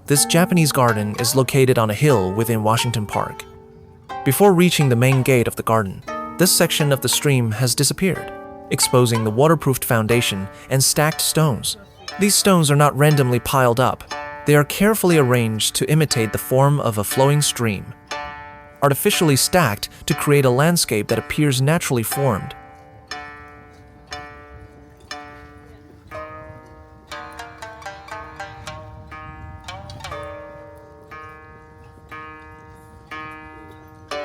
This Japanese garden is located on a hill within Washington Park. Before reaching the main gate of the garden, this section of the stream has disappeared, exposing the waterproofed foundation and stacked stones. These stones are not randomly piled up. They are carefully arranged to imitate the form of a flowing stream, artificially stacked to create a landscape that appears naturally formed.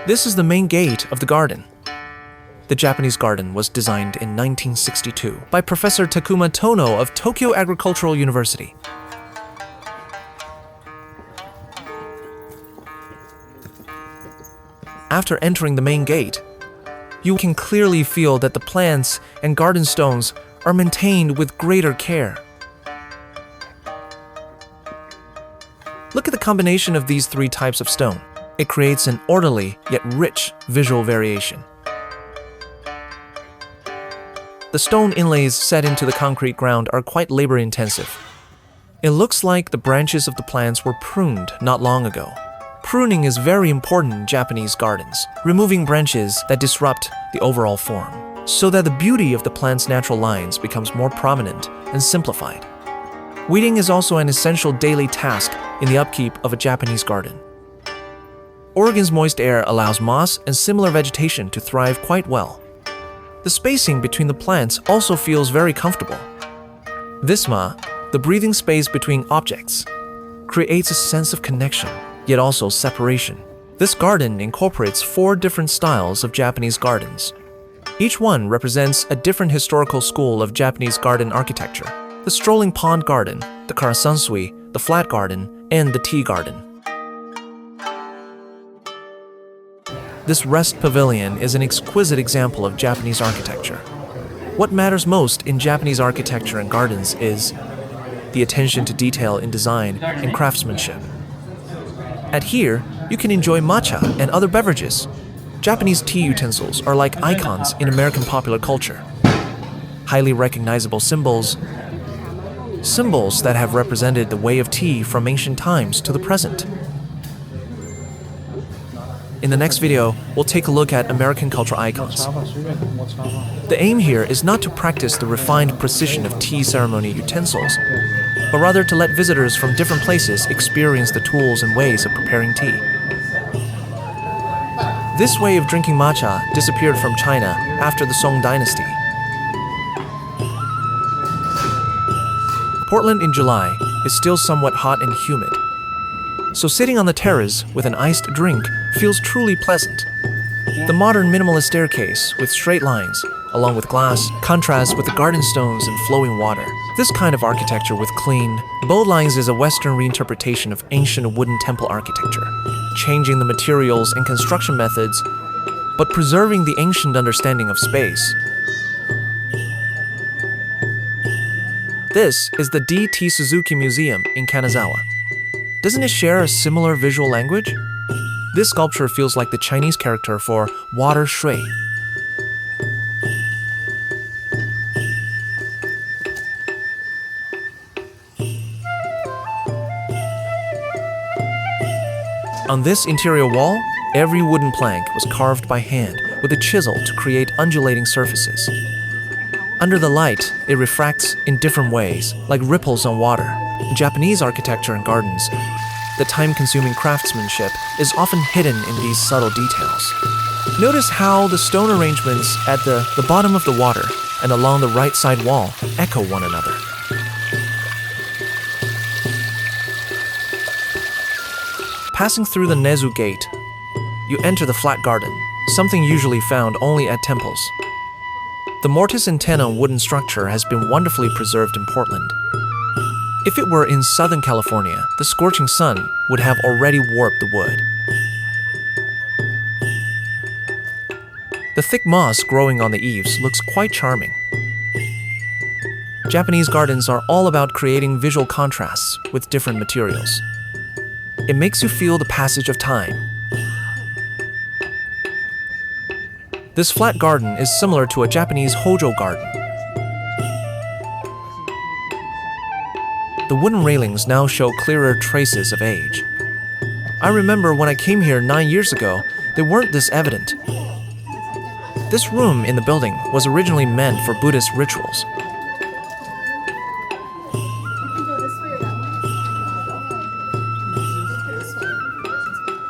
This is the main gate of the garden. The Japanese garden was designed in 1962 by Professor Takuma Tono of Tokyo Agricultural University. After entering the main gate, you can clearly feel that the plants and garden stones are maintained with greater care. Look at the combination of these three types of stone. It creates an orderly yet rich visual variation. The stone inlays set into the concrete ground are quite labor-intensive. It looks like the branches of the plants were pruned not long ago. Pruning is very important in Japanese gardens, removing branches that disrupt the overall form, so that the beauty of the plant's natural lines becomes more prominent and simplified. Weeding is also an essential daily task in the upkeep of a Japanese garden. Oregon's moist air allows moss and similar vegetation to thrive quite well. The spacing between the plants also feels very comfortable. Visma, the breathing space between objects, creates a sense of connection, yet also separation. This garden incorporates 4 different styles of Japanese gardens. Each one represents a different historical school of Japanese garden architecture: the Strolling Pond Garden, the Karasansui, the Flat Garden, and the Tea Garden. This rest pavilion is an exquisite example of Japanese architecture. What matters most in Japanese architecture and gardens is the attention to detail in design and craftsmanship. At here, you can enjoy matcha and other beverages. Japanese tea utensils are like icons in American popular culture. Highly recognizable symbols that have represented the way of tea from ancient times to the present. In the next video, we'll take a look at American cultural icons. The aim here is not to practice the refined precision of tea ceremony utensils, but rather to let visitors from different places experience the tools and ways of preparing tea. This way of drinking matcha disappeared from China after the Song dynasty. Portland in July is still somewhat hot and humid, so sitting on the terrace with an iced drink feels truly pleasant. The modern minimalist staircase with straight lines, along with glass, contrasts with the garden stones and flowing water. This kind of architecture with clean, bold lines is a Western reinterpretation of ancient wooden temple architecture, changing the materials and construction methods, but preserving the ancient understanding of space. This is the D.T. Suzuki Museum in Kanazawa. Doesn't it share a similar visual language? This sculpture feels like the Chinese character for water shui. On this interior wall, every wooden plank was carved by hand with a chisel to create undulating surfaces. Under the light, it refracts in different ways, like ripples on water. In Japanese architecture and gardens, the time-consuming craftsmanship is often hidden in these subtle details. Notice how the stone arrangements at the bottom of the water and along the right side wall echo one another. Passing through the Nezu Gate, you enter the flat garden, something usually found only at temples. The mortise and tenon wooden structure has been wonderfully preserved in Portland. If it were in Southern California, the scorching sun would have already warped the wood. The thick moss growing on the eaves looks quite charming. Japanese gardens are all about creating visual contrasts with different materials. It makes you feel the passage of time. This flat garden is similar to a Japanese Hojo garden. the wooden railings now show clearer traces of age. I remember when I came here 9 years ago, they weren't this evident. This room in the building was originally meant for Buddhist rituals.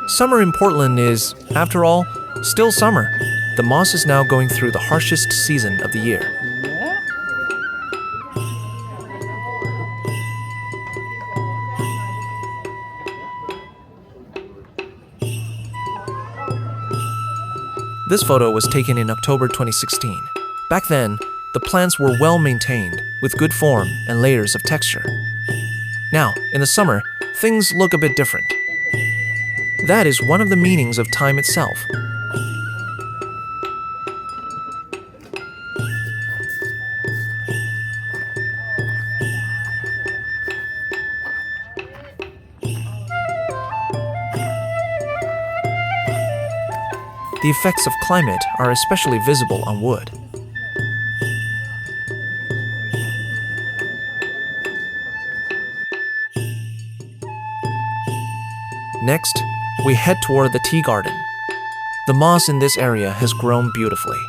Summer in Portland is, after all, still summer. The moss is now going through the harshest season of the year. This photo was taken in October 2016. Back then, the plants were well maintained, with good form and layers of texture. Now, in the summer, things look a bit different. That is one of the meanings of time itself. The effects of climate are especially visible on wood. Next, we head toward the tea garden. The moss in this area has grown beautifully.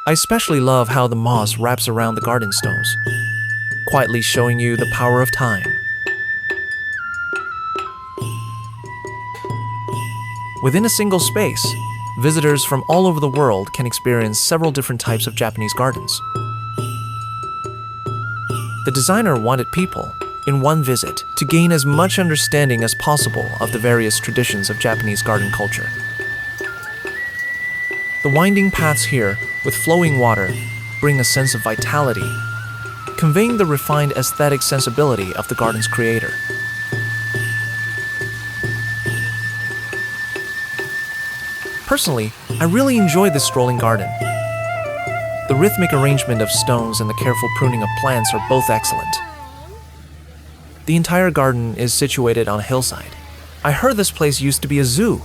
I especially love how the moss wraps around the garden stones, quietly showing you the power of time. Within a single space, visitors from all over the world can experience several different types of Japanese gardens. The designer wanted people, in one visit, to gain as much understanding as possible of the various traditions of Japanese garden culture. The winding paths here, with flowing water, bring a sense of vitality, conveying the refined aesthetic sensibility of the garden's creator. Personally, I really enjoy this strolling garden. The rhythmic arrangement of stones and the careful pruning of plants are both excellent. The entire garden is situated on a hillside. I heard this place used to be a zoo.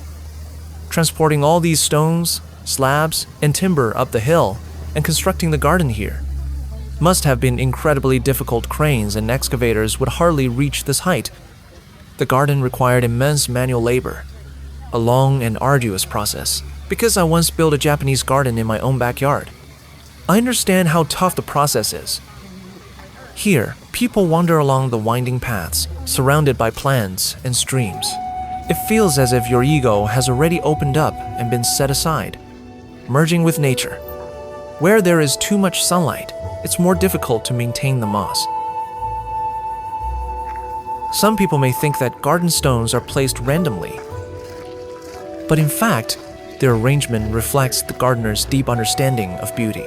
Transporting all these stones, slabs, and timber up the hill and constructing the garden here must have been incredibly difficult. Cranes and excavators would hardly reach this height. The garden required immense manual labor, a long and arduous process, because I once built a Japanese garden in my own backyard. I understand how tough the process is. Here, people wander along the winding paths, surrounded by plants and streams. It feels as if your ego has already opened up and been set aside, merging with nature. Where there is too much sunlight, it's more difficult to maintain the moss. Some people may think that garden stones are placed randomly, but in fact, their arrangement reflects the gardener's deep understanding of beauty.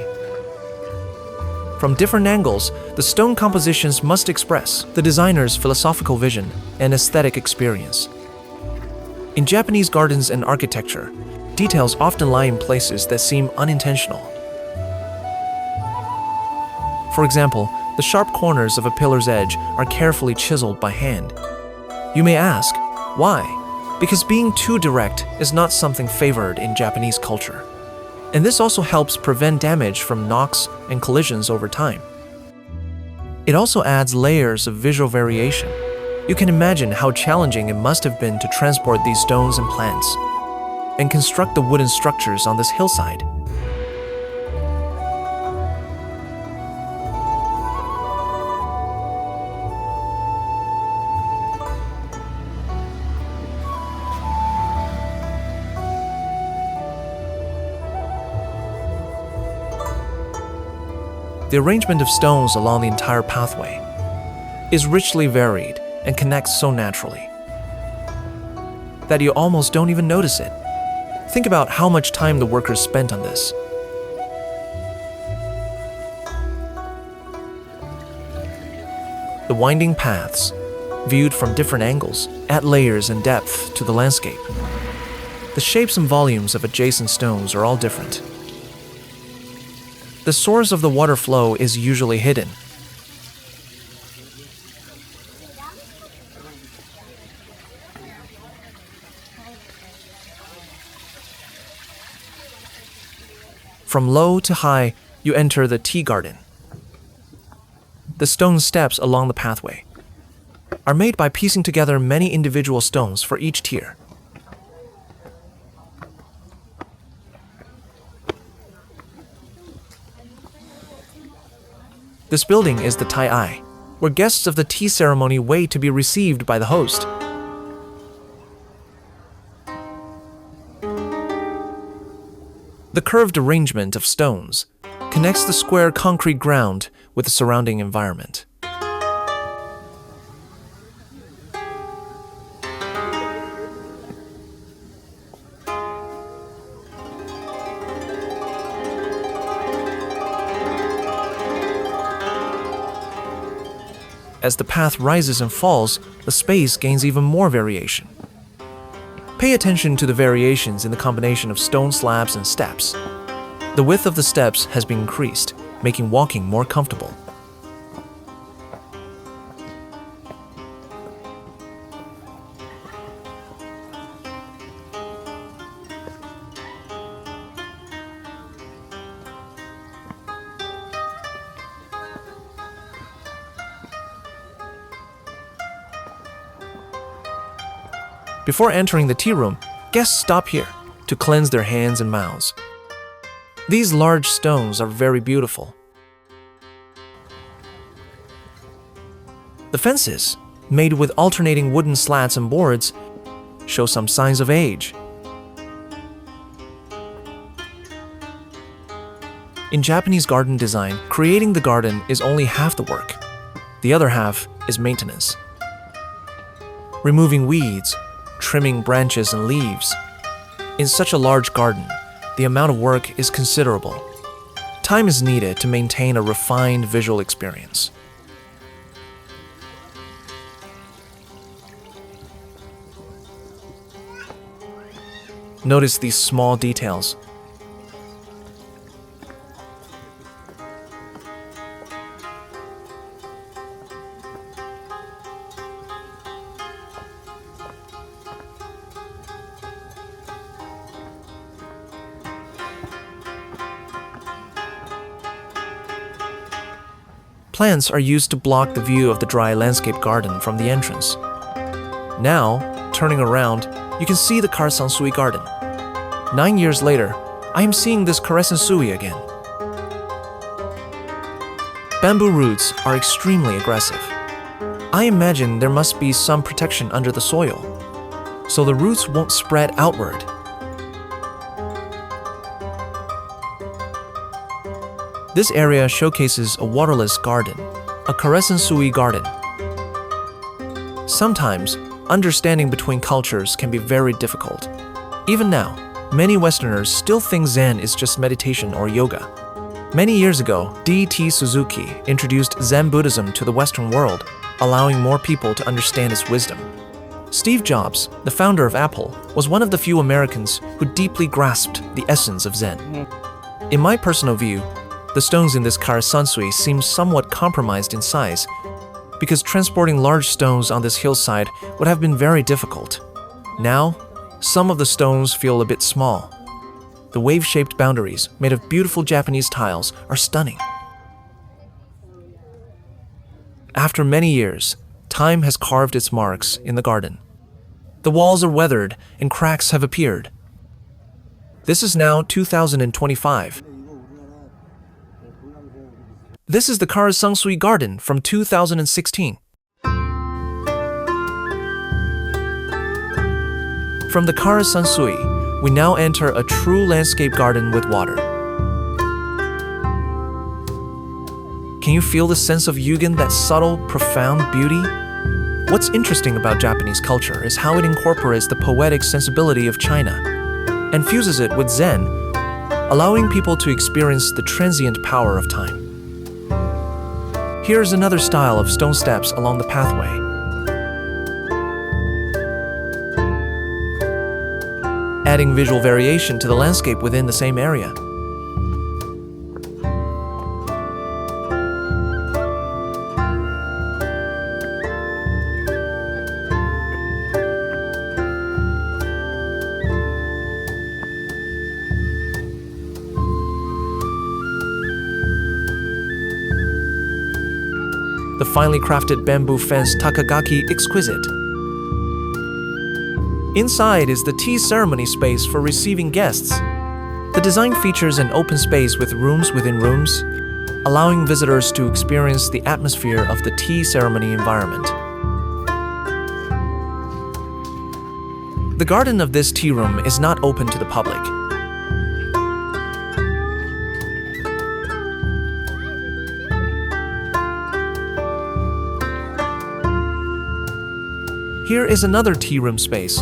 From different angles, the stone compositions must express the designer's philosophical vision and aesthetic experience. In Japanese gardens and architecture, details often lie in places that seem unintentional. For example, the sharp corners of a pillar's edge are carefully chiseled by hand. You may ask, why? Because being too direct is not something favored in Japanese culture. And this also helps prevent damage from knocks and collisions over time. It also adds layers of visual variation. You can imagine how challenging it must have been to transport these stones and plants and construct the wooden structures on this hillside. The arrangement of stones along the entire pathway is richly varied and connects so naturally that you almost don't even notice it. Think about how much time the workers spent on this. The winding paths, viewed from different angles, add layers and depth to the landscape. The shapes and volumes of adjacent stones are all different. The source of the water flow is usually hidden. From low to high, you enter the tea garden. The stone steps along the pathway are made by piecing together many individual stones for each tier. This building is the Tai Ai, where guests of the tea ceremony wait to be received by the host. The curved arrangement of stones connects the square concrete ground with the surrounding environment. As the path rises and falls, the space gains even more variation. Pay attention to the variations in the combination of stone slabs and steps. The width of the steps has been increased, making walking more comfortable. Before entering the tea room, guests stop here to cleanse their hands and mouths. These large stones are very beautiful. The fences, made with alternating wooden slats and boards, show some signs of age. In Japanese garden design, creating the garden is only half the work. The other half is maintenance. Removing weeds, trimming branches and leaves. In such a large garden, the amount of work is considerable. Time is needed to maintain a refined visual experience. Notice these small details. Plants are used to block the view of the dry landscape garden from the entrance. Now, turning around, you can see the Karasansui garden. 9 years later, I am seeing this Karasansui again. Bamboo roots are extremely aggressive. I imagine there must be some protection under the soil, so the roots won't spread outward. This area showcases a waterless garden, a Karasansui garden. Sometimes, understanding between cultures can be very difficult. Even now, many Westerners still think Zen is just meditation or yoga. Many years ago, D.T. Suzuki introduced Zen Buddhism to the Western world, allowing more people to understand its wisdom. Steve Jobs, the founder of Apple, was one of the few Americans who deeply grasped the essence of Zen. In my personal view, the stones in this Karasansui seem somewhat compromised in size, because transporting large stones on this hillside would have been very difficult. Now, some of the stones feel a bit small. The wave-shaped boundaries, made of beautiful Japanese tiles, are stunning. After many years, time has carved its marks in the garden. The walls are weathered and cracks have appeared. This is now 2025. This is the Karasansui garden from 2016. From the Karasansui, we now enter a true landscape garden with water. Can you feel the sense of yugen, that subtle, profound beauty? What's interesting about Japanese culture is how it incorporates the poetic sensibility of China and fuses it with Zen, allowing people to experience the transient power of time. Here's another style of stone steps along the pathway. Adding visual variation to the landscape within the same area. The finely crafted bamboo fence Takagaki exquisite. Inside is the tea ceremony space for receiving guests. The design features an open space with rooms within rooms, allowing visitors to experience the atmosphere of the tea ceremony environment. The garden of this tea room is not open to the public. Here is another tea room space.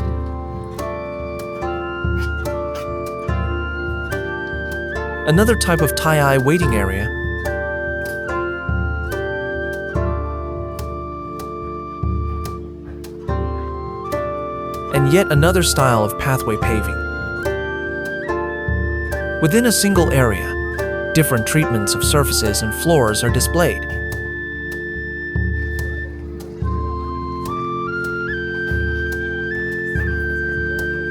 Another type of tie-eye waiting area. And yet another style of pathway paving. Within a single area, different treatments of surfaces and floors are displayed.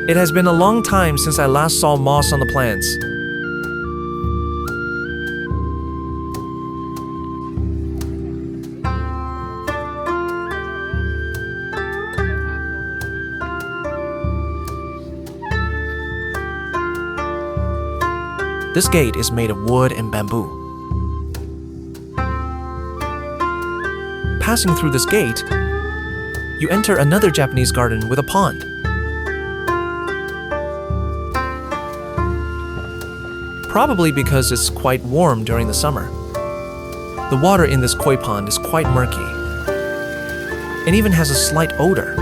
It has been a long time since I last saw moss on the plants. This gate is made of wood and bamboo. Passing through this gate, you enter another Japanese garden with a pond. Probably because it's quite warm during the summer. The water in this koi pond is quite murky and even has a slight odor.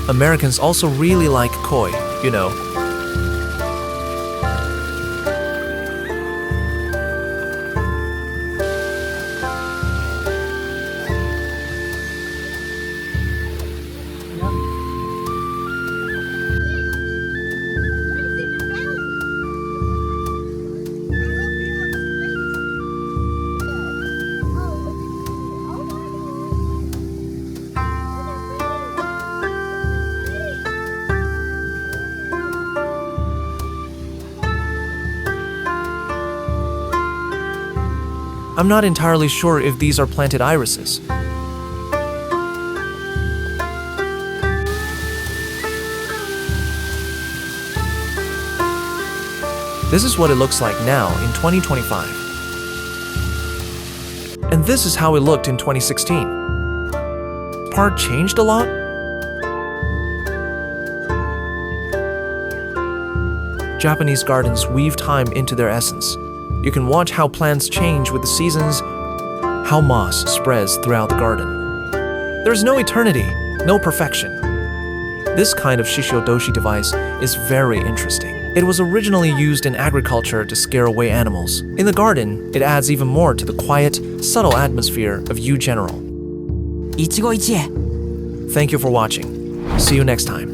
Americans also really like koi, you know. I'm not entirely sure if these are planted irises. This is what it looks like now in 2025. And this is how it looked in 2016. Part changed a lot? Japanese gardens weave time into their essence. You can watch how plants change with the seasons, how moss spreads throughout the garden. There's no eternity, no perfection. This kind of shishiodoshi device is very interesting. It was originally used in agriculture to scare away animals. In the garden, it adds even more to the quiet, subtle atmosphere of Yu General. Thank you for watching. See you next time.